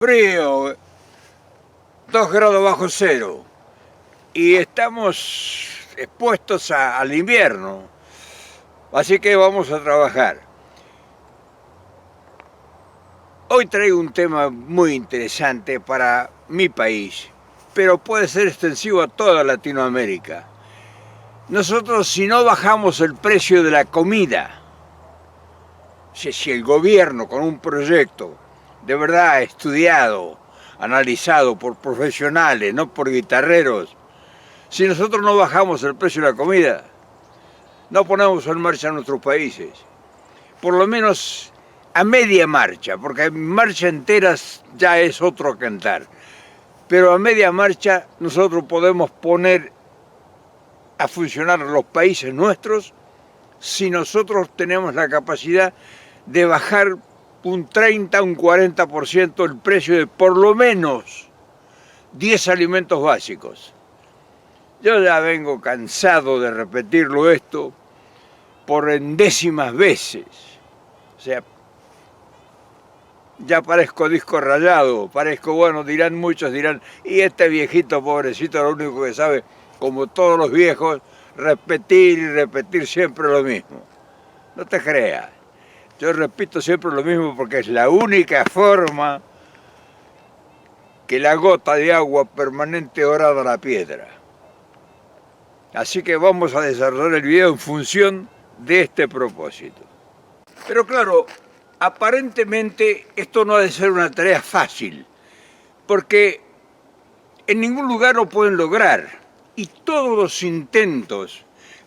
Frío, 2 grados bajo cero, y estamos expuestos al invierno, así que vamos a trabajar. Hoy traigo un tema muy interesante para mi país, pero puede ser extensivo a toda Latinoamérica. Nosotros, si no bajamos el precio de la comida, si el gobierno con un proyecto de verdad estudiado, analizado por profesionales, no por guitarreros, si nosotros no bajamos el precio de la comida, no ponemos en marcha nuestros países. Por lo menos a media marcha, porque en marcha enteras ya es otro cantar. Pero a media marcha nosotros podemos poner a funcionar los países nuestros si nosotros tenemos la capacidad de bajar un 30, un 40% el precio de por lo menos 10 alimentos básicos. Yo ya vengo cansado de repetirlo esto por endécimas veces. O sea, ya parezco disco rayado, parezco, bueno, muchos dirán, y este viejito pobrecito lo único que sabe, como todos los viejos, repetir y repetir siempre lo mismo. No te creas, yo repito siempre lo mismo porque es la única forma que la gota de agua permanente orada la piedra. Así que vamos a desarrollar el video en función de este propósito. Pero claro, aparentemente esto no ha de ser una tarea fácil, porque en ningún lugar lo pueden lograr, y todos los intentos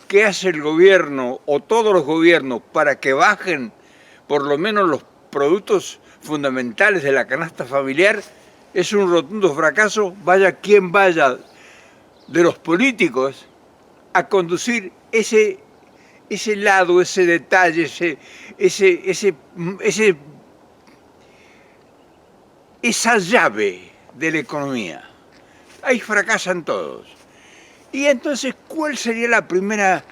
que hace el gobierno o todos los gobiernos para que bajen por lo menos los productos fundamentales de la canasta familiar es un rotundo fracaso, vaya quien vaya de los políticos a conducir ese lado, ese detalle, esa llave de la economía. Ahí fracasan todos. Y entonces, ¿cuál sería la primera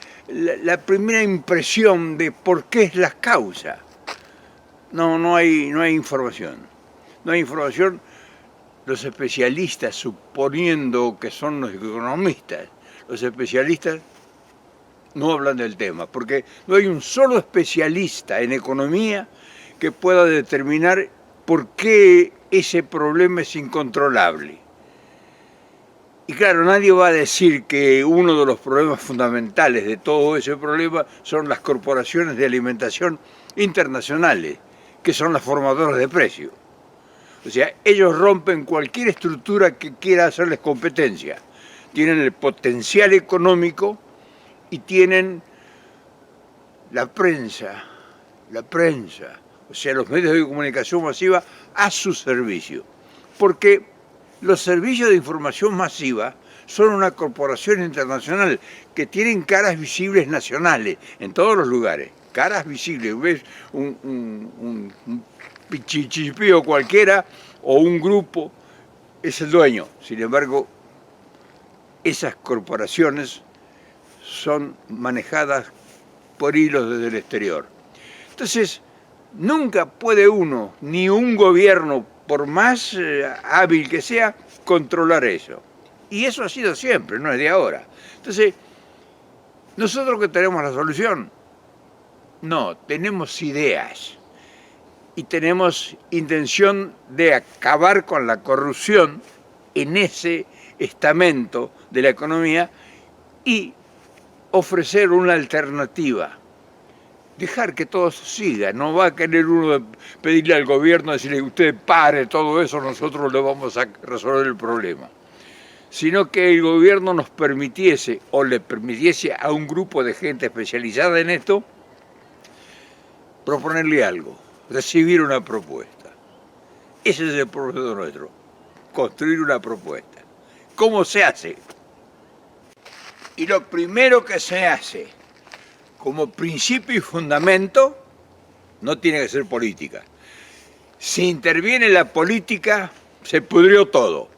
impresión de por qué es la causa? No hay información. No hay información. Los especialistas, suponiendo que son los economistas, los especialistas no hablan del tema, porque no hay un solo especialista en economía que pueda determinar por qué ese problema es incontrolable. Y claro, nadie va a decir que uno de los problemas fundamentales de todo ese problema son las corporaciones de alimentación internacionales, que son las formadoras de precios. O sea, ellos rompen cualquier estructura que quiera hacerles competencia. Tienen el potencial económico y tienen la prensa, o sea, los medios de comunicación masiva a su servicio. Porque los servicios de información masiva son una corporación internacional que tienen caras visibles nacionales en todos los lugares. Caras visibles, ves un pichichipío cualquiera o un grupo es el dueño. Sin embargo, esas corporaciones son manejadas por hilos desde el exterior. Entonces, nunca puede uno, ni un gobierno, por más hábil que sea, controlar eso. Y eso ha sido siempre, no es de ahora. Entonces, ¿nosotros que tenemos la solución? No, tenemos ideas y tenemos intención de acabar con la corrupción en ese estamento de la economía y ofrecer una alternativa. Dejar que todo siga, no va a querer uno pedirle al gobierno, decirle usted pare todo eso, nosotros le vamos a resolver el problema. Sino que el gobierno nos permitiese o le permitiese a un grupo de gente especializada en esto proponerle algo, recibir una propuesta. Ese es el proceso nuestro, construir una propuesta. ¿Cómo se hace? Y lo primero que se hace como principio y fundamento no tiene que ser política. Si interviene la política, se pudrió todo.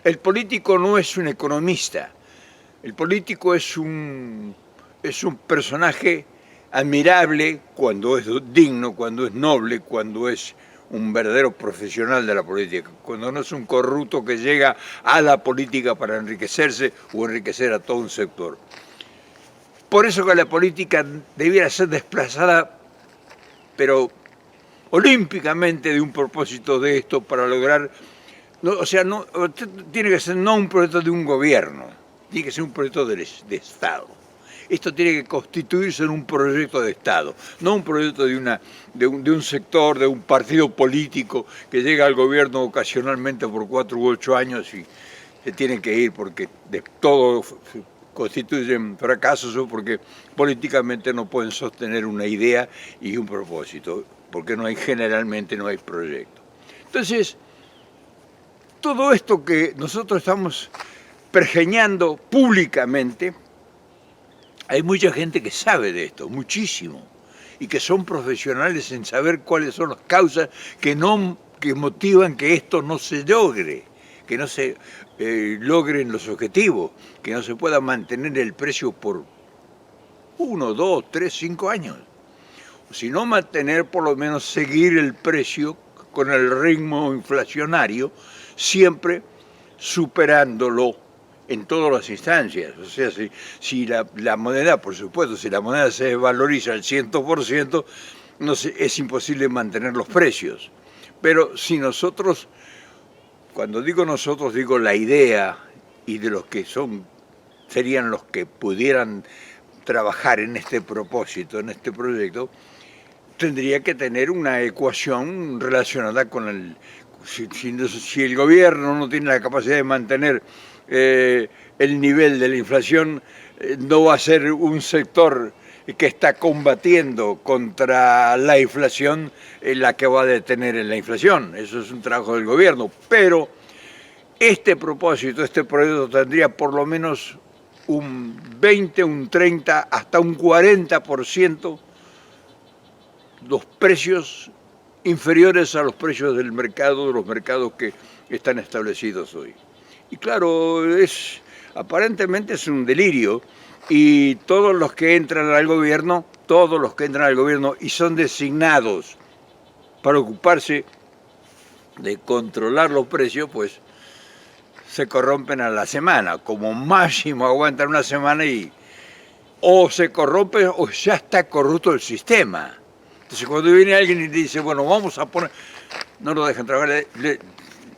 El político no es un economista, el político es un personaje admirable cuando es digno, cuando es noble, cuando es un verdadero profesional de la política, cuando no es un corrupto que llega a la política para enriquecerse o enriquecer a todo un sector. Por eso que la política debiera ser desplazada, pero olímpicamente, de un propósito de esto para lograr, no, o sea, no, tiene que ser no un proyecto de un gobierno, tiene que ser un proyecto de Estado. Esto tiene que constituirse en un proyecto de Estado, no un proyecto de un sector, de un partido político que llega al gobierno ocasionalmente por 4 u 8 años y se tiene que ir porque de todo constituyen fracasos o porque políticamente no pueden sostener una idea y un propósito, porque generalmente no hay proyecto. Entonces, todo esto que nosotros estamos pergeñando públicamente, hay mucha gente que sabe de esto, muchísimo, y que son profesionales en saber cuáles son las causas que motivan que esto no se logre, que no se logren los objetivos, que no se pueda mantener el precio por 1, 2, 3, 5 años, sino mantener, por lo menos seguir el precio con el ritmo inflacionario, siempre superándolo en todas las instancias. O sea, si la moneda, por supuesto, si la moneda se valoriza al 100%, no es imposible mantener los precios. Pero si nosotros, cuando digo nosotros, digo la idea y de los que serían los que pudieran trabajar en este propósito, en este proyecto, tendría que tener una ecuación relacionada con si el gobierno no tiene la capacidad de mantener el nivel de la inflación, no va a ser un sector que está combatiendo contra la inflación la que va a detener en la inflación. Eso es un trabajo del gobierno, pero este propósito, este proyecto tendría por lo menos un 20, un 30, hasta un 40% los precios inferiores a los precios del mercado, de los mercados que están establecidos hoy. Y claro, aparentemente es un delirio, y todos los que entran al gobierno y son designados para ocuparse de controlar los precios, pues se corrompen a la semana, como máximo aguantan una semana y o se corrompe o ya está corrupto el sistema. Entonces cuando viene alguien y dice, bueno, vamos a poner, no lo dejan trabajar,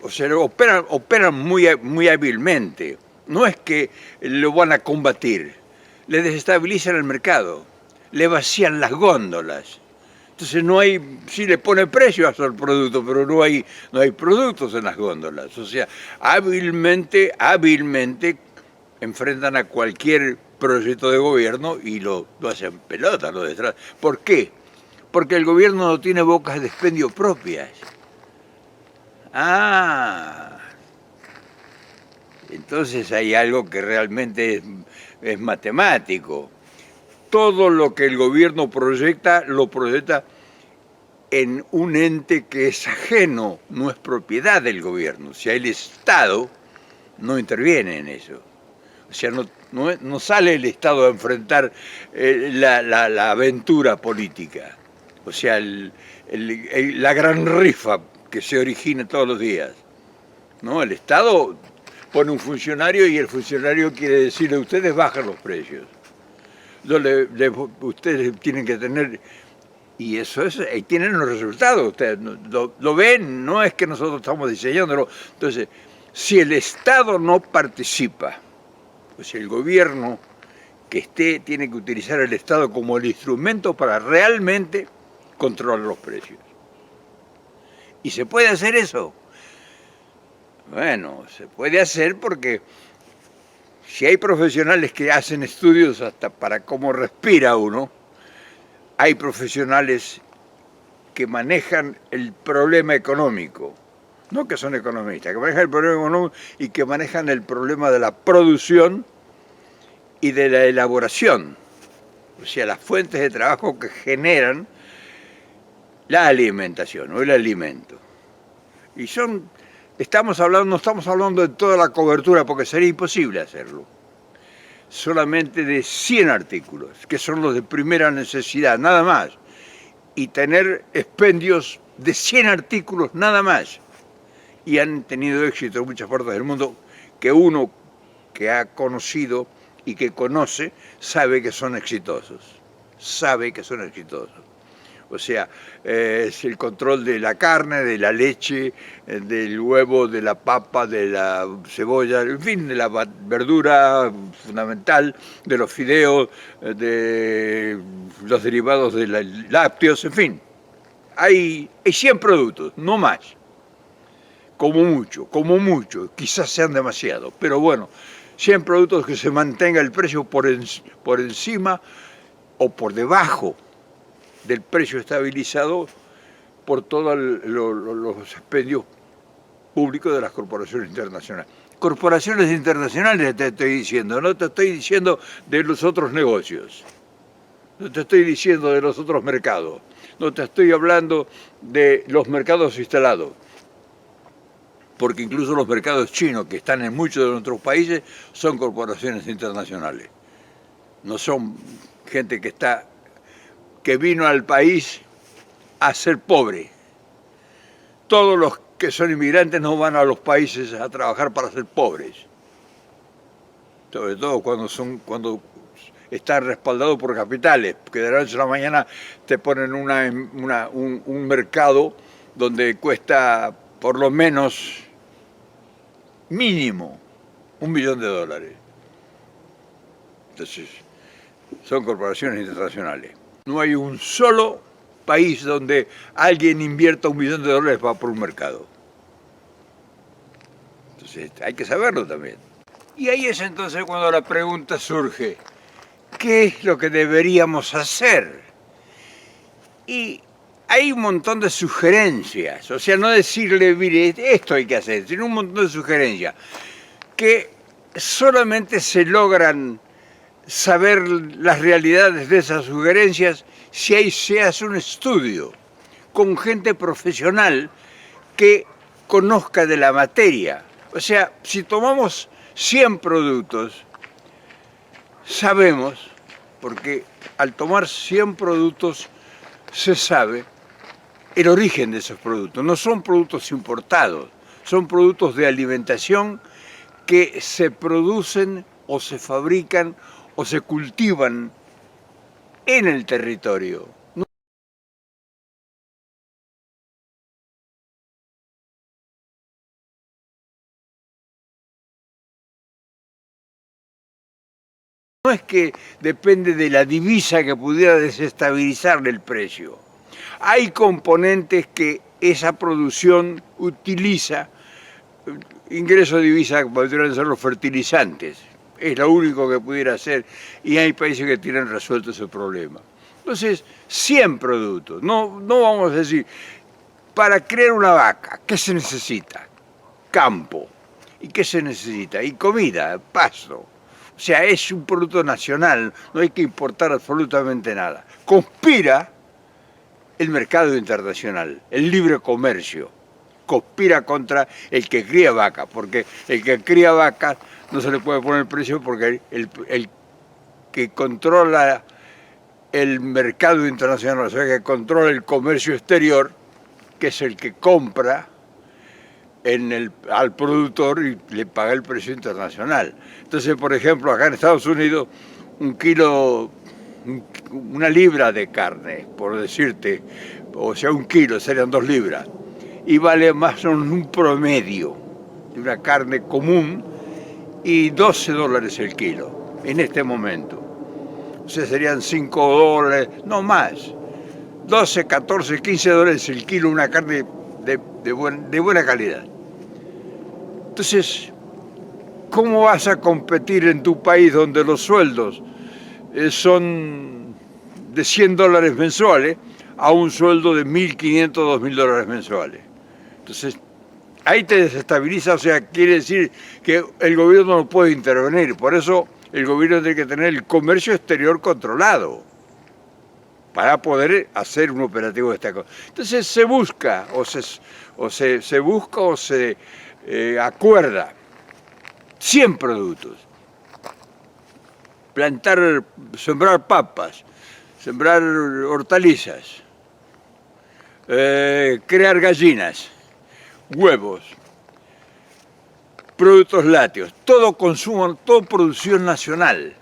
o sea, operan muy hábilmente. No es que lo van a combatir, le desestabilizan el mercado, le vacían las góndolas. Entonces sí le pone precio al producto, pero no hay productos en las góndolas. O sea, hábilmente enfrentan a cualquier proyecto de gobierno y lo hacen pelota, lo detrás. ¿Por qué? Porque el gobierno no tiene bocas de expendio propias. Entonces hay algo que realmente es matemático. Todo lo que el gobierno proyecta, lo proyecta en un ente que es ajeno, no es propiedad del gobierno. O sea, el Estado no interviene en eso. O sea, no sale el Estado a enfrentar la aventura política. O sea, la gran rifa que se origina todos los días. ¿No? El Estado pone un funcionario y el funcionario quiere decirle, ustedes bajan los precios. Ustedes tienen que tener, y eso es, ahí tienen los resultados, ustedes lo ven, no es que nosotros estamos diseñándolo. Entonces, si el Estado no participa, o sea, el gobierno tiene que utilizar el Estado como el instrumento para realmente controlar los precios. ¿Y se puede hacer eso? Bueno, se puede hacer porque si hay profesionales que hacen estudios hasta para cómo respira uno, hay profesionales que manejan el problema económico, no que son economistas, que manejan el problema económico y que manejan el problema de la producción y de la elaboración, o sea, las fuentes de trabajo que generan la alimentación o el alimento. Y no estamos hablando de toda la cobertura porque sería imposible hacerlo. Solamente de 100 artículos, que son los de primera necesidad, nada más. Y tener expendios de 100 artículos nada más. Y han tenido éxito en muchas partes del mundo que uno que ha conocido y que conoce sabe que son exitosos. Sabe que son exitosos. O sea, es el control de la carne, de la leche, del huevo, de la papa, de la cebolla, en fin, de la verdura fundamental, de los fideos, de los derivados de los lácteos, en fin. Hay 100 productos, no más. Como mucho, quizás sean demasiado, pero bueno, 100 productos que se mantenga el precio por encima o por debajo del precio estabilizado por todos los expendios públicos de las corporaciones internacionales. Corporaciones internacionales te estoy diciendo, no te estoy diciendo de los otros negocios, no te estoy diciendo de los otros mercados, no te estoy hablando de los mercados instalados, porque incluso los mercados chinos que están en muchos de nuestros países son corporaciones internacionales, no son gente que vino al país a ser pobre. Todos los que son inmigrantes no van a los países a trabajar para ser pobres. Sobre todo cuando están respaldados por capitales, que de la noche a la mañana te ponen un mercado donde cuesta por lo menos mínimo $1 millón. Entonces, son corporaciones internacionales. No hay un solo país donde alguien invierta $1 millón para por un mercado. Entonces hay que saberlo también. Y ahí es entonces cuando la pregunta surge, ¿qué es lo que deberíamos hacer? Y hay un montón de sugerencias, o sea, no decirle, mire, esto hay que hacer, sino un montón de sugerencias que solamente se logran saber las realidades de esas sugerencias si se hace un estudio con gente profesional que conozca de la materia. O sea, si tomamos 100 productos, sabemos, porque al tomar 100 productos se sabe el origen de esos productos. No son productos importados, son productos de alimentación que se producen o se fabrican o se cultivan en el territorio. No es que depende de la divisa que pudiera desestabilizar el precio. Hay componentes que esa producción utiliza, ingreso de divisa podrían ser los fertilizantes. Es lo único que pudiera hacer y hay países que tienen resuelto ese problema. Entonces, 100 productos, no vamos a decir, para crear una vaca, ¿qué se necesita? Campo. ¿Y qué se necesita? Y comida, pasto. O sea, es un producto nacional, no hay que importar absolutamente nada. Conspira el mercado internacional, el libre comercio. Conspira contra el que cría vacas, porque el que cría vacas no se le puede poner precio porque el que controla el mercado internacional, o sea, que controla el comercio exterior, que es el que compra al productor y le paga el precio internacional. Entonces, por ejemplo, acá en Estados Unidos, una libra de carne, por decirte, o sea, un kilo serían 2 libras, y vale más o menos un promedio de una carne común y $12 el kilo en este momento. O sea, serían $5, no más, 12, 14, $15 el kilo, una carne de buena calidad. Entonces, ¿cómo vas a competir en tu país donde los sueldos son de $100 mensuales a un sueldo de $1.500, $2.000 mensuales? Entonces, ahí te desestabiliza, o sea, quiere decir que el gobierno no puede intervenir. Por eso el gobierno tiene que tener el comercio exterior controlado para poder hacer un operativo de esta cosa. Entonces se busca o se acuerda 100 productos. Sembrar papas, sembrar hortalizas, crear gallinas, huevos, productos lácteos, todo consumo, todo producción nacional.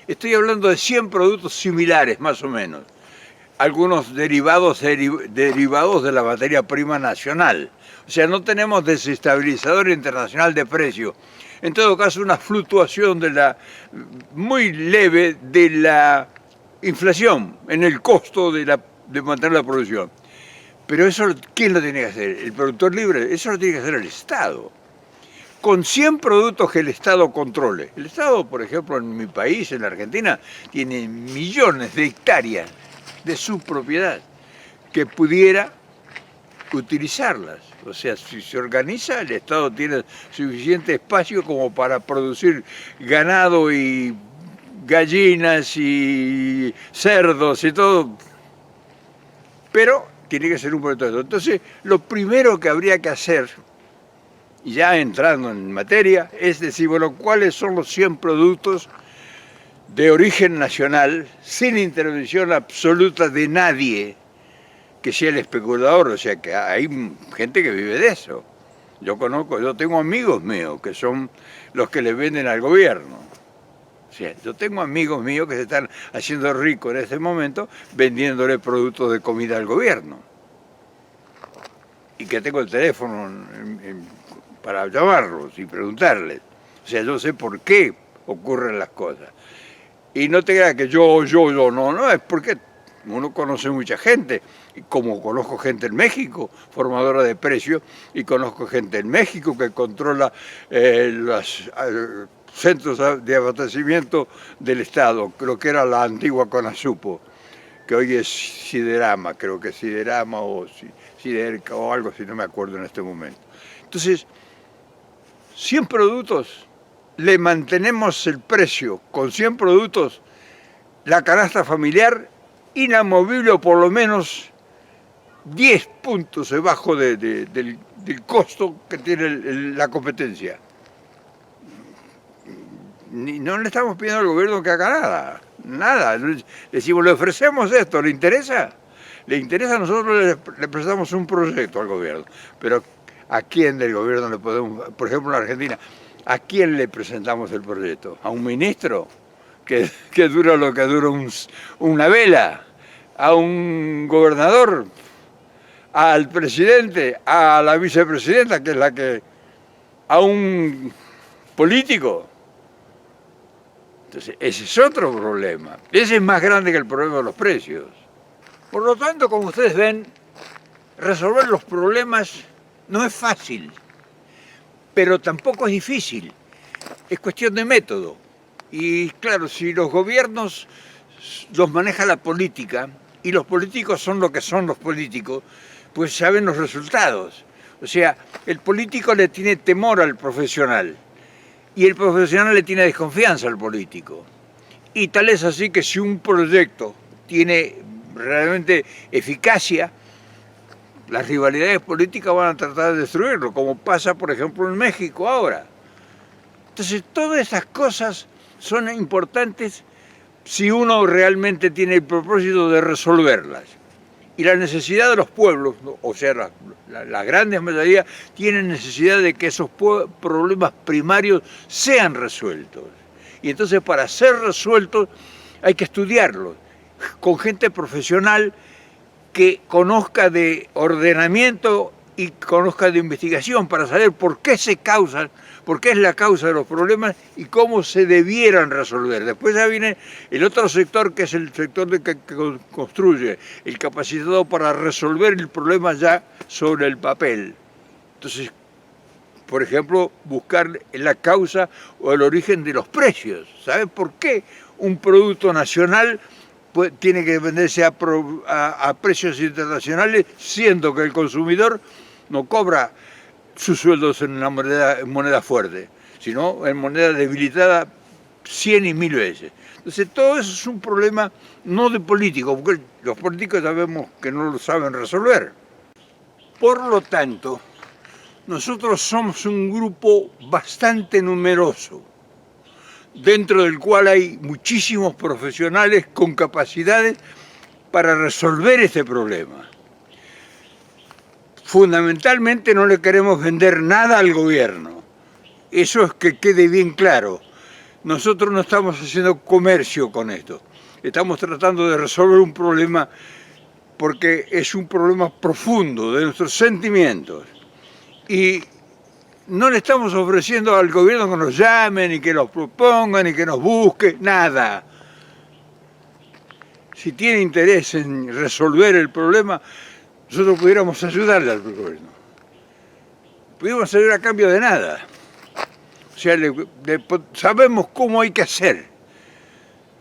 Estoy hablando de 100 productos similares, más o menos. Algunos derivados de la materia prima nacional. O sea, no tenemos desestabilizador internacional de precio. En todo caso, una fluctuación muy leve de la inflación en el costo de mantener la producción. Pero eso, ¿quién lo tiene que hacer? ¿El productor libre? Eso lo tiene que hacer el Estado. Con 100 productos que el Estado controle. El Estado, por ejemplo, en mi país, en la Argentina, tiene millones de hectáreas de su propiedad que pudiera utilizarlas. O sea, si se organiza, el Estado tiene suficiente espacio como para producir ganado y gallinas y cerdos y todo. Pero tiene que ser un proyecto. Entonces, lo primero que habría que hacer, ya entrando en materia, es decir, bueno, ¿cuáles son los 100 productos de origen nacional, sin intervención absoluta de nadie que sea el especulador? O sea, que hay gente que vive de eso. Yo tengo amigos míos que son los que le venden al gobierno. O sea, yo tengo amigos míos que se están haciendo ricos en este momento vendiéndole productos de comida al gobierno. Y que tengo el teléfono para llamarlos y preguntarles. O sea, yo sé por qué ocurren las cosas. Y no te creas que yo, no, es porque uno conoce mucha gente, como conozco gente en México, formadora de precios, y conozco gente en México que controla los centros de abastecimiento del Estado, creo que era la antigua Conasupo, que hoy es Siderama, creo que es Siderama o Siderca o algo así, no me acuerdo en este momento. Entonces, 100 productos, le mantenemos el precio con 100 productos, la canasta familiar inamovible o por lo menos 10 puntos debajo del costo que tiene la competencia. No le estamos pidiendo al gobierno que haga nada. Le decimos, le ofrecemos esto, ¿le interesa? Le interesa, nosotros le prestamos un proyecto al gobierno, pero ¿a quién del gobierno le podemos, por ejemplo en Argentina, a quién le presentamos el proyecto? ¿A un ministro que dura lo que dura una vela? ¿A un gobernador? ¿Al presidente? ¿A la vicepresidenta, que es la que? ¿A un político? Entonces, ese es otro problema. Ese es más grande que el problema de los precios. Por lo tanto, como ustedes ven, resolver los problemas no es fácil, pero tampoco es difícil. Es cuestión de método. Y claro, si los gobiernos los maneja la política, y los políticos son lo que son los políticos, pues saben los resultados. O sea, el político le tiene temor al profesional, y el profesional le tiene desconfianza al político. Y tal es así que si un proyecto tiene realmente eficacia, las rivalidades políticas van a tratar de destruirlo, como pasa, por ejemplo, en México ahora. Entonces, todas esas cosas son importantes si uno realmente tiene el propósito de resolverlas. Y la necesidad de los pueblos, o sea, la gran mayoría, tienen necesidad de que esos problemas primarios sean resueltos. Y entonces, para ser resueltos, hay que estudiarlos con gente profesional que conozca de ordenamiento y conozca de investigación para saber por qué se causan, por qué es la causa de los problemas y cómo se debieran resolver. Después ya viene el otro sector, que es el sector que construye, el capacitado para resolver el problema ya sobre el papel. Entonces, por ejemplo, buscar la causa o el origen de los precios. ¿Sabe por qué un producto nacional tiene que venderse a precios internacionales, siendo que el consumidor no cobra sus sueldos en moneda fuerte, sino en moneda debilitada 100 y 1000 veces? Entonces, todo eso es un problema no de políticos, porque los políticos sabemos que no lo saben resolver. Por lo tanto, nosotros somos un grupo bastante numeroso, dentro del cual hay muchísimos profesionales con capacidades para resolver este problema. Fundamentalmente no le queremos vender nada al gobierno. Eso es que quede bien claro. Nosotros no estamos haciendo comercio con esto. Estamos tratando de resolver un problema porque es un problema profundo de nuestros sentimientos. Y no le estamos ofreciendo al gobierno que nos llame, ni que nos proponga, ni que nos busque, nada. Si tiene interés en resolver el problema, nosotros pudiéramos ayudarle al gobierno. Pudiéramos ayudar a cambio de nada. O sea, sabemos cómo hay que hacer.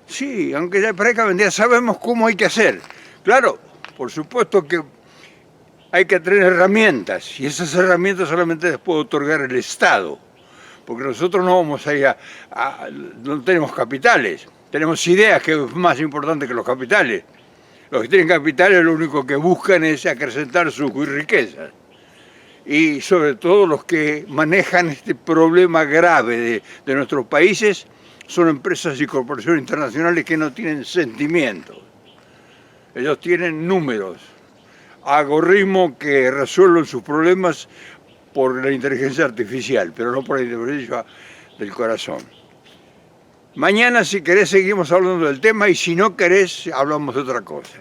Sí, aunque ya parezca vendida, sabemos cómo hay que hacer. Claro, por supuesto que hay que tener herramientas, y esas herramientas solamente las puede otorgar el Estado, porque nosotros no vamos a ir no tenemos capitales, tenemos ideas, que es más importante que los capitales. Los que tienen capitales lo único que buscan es acrecentar sus riquezas. Y sobre todo los que manejan este problema grave de nuestros países son empresas y corporaciones internacionales que no tienen sentimientos. Ellos tienen números, algoritmos que resuelven sus problemas por la inteligencia artificial, pero no por la inteligencia del corazón. Mañana, si querés, seguimos hablando del tema, y si no querés, hablamos de otra cosa.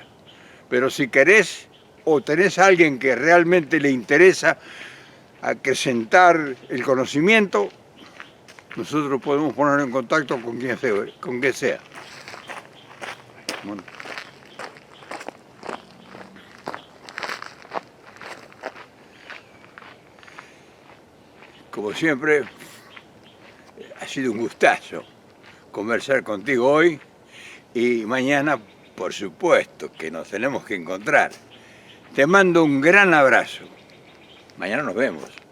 Pero si querés, o tenés a alguien que realmente le interesa acrecentar el conocimiento, nosotros podemos poner en contacto con quien sea. Bueno. Como siempre, ha sido un gustazo conversar contigo hoy, y mañana, por supuesto, que nos tenemos que encontrar. Te mando un gran abrazo. Mañana nos vemos.